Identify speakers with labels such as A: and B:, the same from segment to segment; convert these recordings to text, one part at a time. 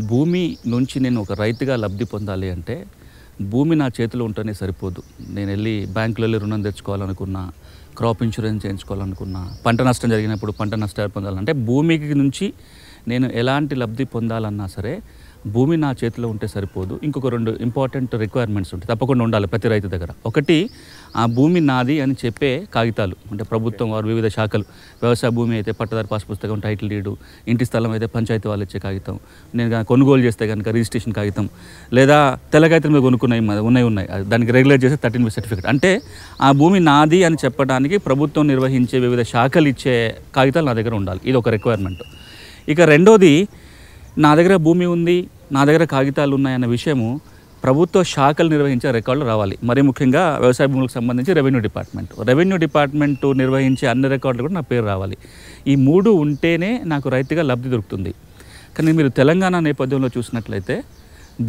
A: భూమి నుంచి నేను ఒక రైతుగా లబ్ధి పొందాలి అంటే భూమి నా చేతిలో ఉంటేనే సరిపోదు. నేను వెళ్ళి బ్యాంకులో వెళ్ళి రుణం తెచ్చుకోవాలనుకున్నా, క్రాప్ ఇన్సూరెన్స్ చేయించుకోవాలనుకున్నా, పంట నష్టం జరిగినప్పుడు పంట నష్టాలు పొందాలంటే భూమికి నుంచి నేను ఎలాంటి లబ్ధి పొందాలన్నా సరే భూమి నా చేతిలో ఉంటే సరిపోదు. ఇంకొక 2 ఇంపార్టెంట్ రిక్వైర్మెంట్స్ ఉంటాయి, తప్పకుండా ఉండాలి ప్రతి రైతు దగ్గర. ఒకటి, ఆ భూమి నాది అని చెప్పే కాగితాలు, అంటే ప్రభుత్వం వారు వివిధ శాఖలు, వ్యవసాయ భూమి అయితే పట్టదారు పాస్ పుస్తకం, టైటిల్ డీడు, ఇంటి స్థలం అయితే పంచాయతీ వాళ్ళు ఇచ్చే కాగితం, నేను కొనుగోలు చేస్తే కనుక రిజిస్ట్రేషన్ కాగితం, లేదా తెల్ల కాగితం మీద ఉన్నాయి దానికి రెగ్యులేట్ చేసే 13B సర్టిఫికేట్. అంటే ఆ భూమి నాది అని చెప్పడానికి ప్రభుత్వం నిర్వహించే వివిధ శాఖలు ఇచ్చే కాగితాలు నా దగ్గర ఉండాలి. ఇది ఒక రిక్వైర్మెంట్. ఇక రెండోది, నా దగ్గర భూమి ఉంది, నా దగ్గర కాగితాలు ఉన్నాయన్న విషయము ప్రభుత్వ శాఖలు నిర్వహించే రికార్డులు రావాలి. మరీ ముఖ్యంగా వ్యవసాయ భూములకు సంబంధించి రెవెన్యూ డిపార్ట్మెంట్ నిర్వహించే అన్ని రికార్డులు కూడా నా పేరు రావాలి. ఈ 3 ఉంటేనే నాకు రైతుగా లబ్ధి దొరుకుతుంది. కానీ మీరు తెలంగాణ నేపథ్యంలో చూసినట్లయితే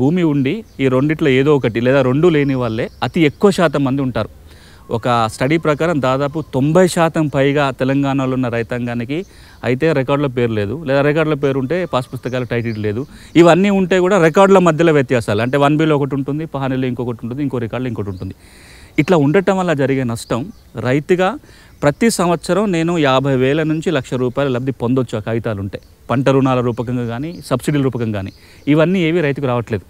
A: భూమి ఉండి ఈ రెండిట్లో ఏదో ఒకటి లేదా 2 లేని వాళ్ళే అతి ఎక్కువ శాతం మంది ఉంటారు. ఒక స్టడీ ప్రకారం దాదాపు 90% పైగా తెలంగాణలో ఉన్న రైతాంగానికి అయితే రికార్డుల పేరు లేదు, లేదా రికార్డుల పేరు ఉంటే పాస్ పుస్తకాలు టైటిల్ లేదు. ఇవన్నీ ఉంటే కూడా రికార్డుల మధ్యలో వ్యత్యాసాలు, అంటే 1Bలో ఒకటి ఉంటుంది, పహానీలో ఇంకొకటి ఉంటుంది, ఇంకో రికార్డులో ఇంకోటి ఉంటుంది. ఇట్లా ఉండటం వల్ల జరిగే నష్టం, రైతుగా ప్రతి సంవత్సరం నేను 50,000 నుంచి ₹1,00,000 లబ్ధి పొందొచ్చు ఆ కాగితాలు ఉంటే, పంట రుణాల రూపకంగా కానీ సబ్సిడీల రూపకంగా కానీ. ఇవన్నీ ఏవి రైతుకు రావట్లేదు.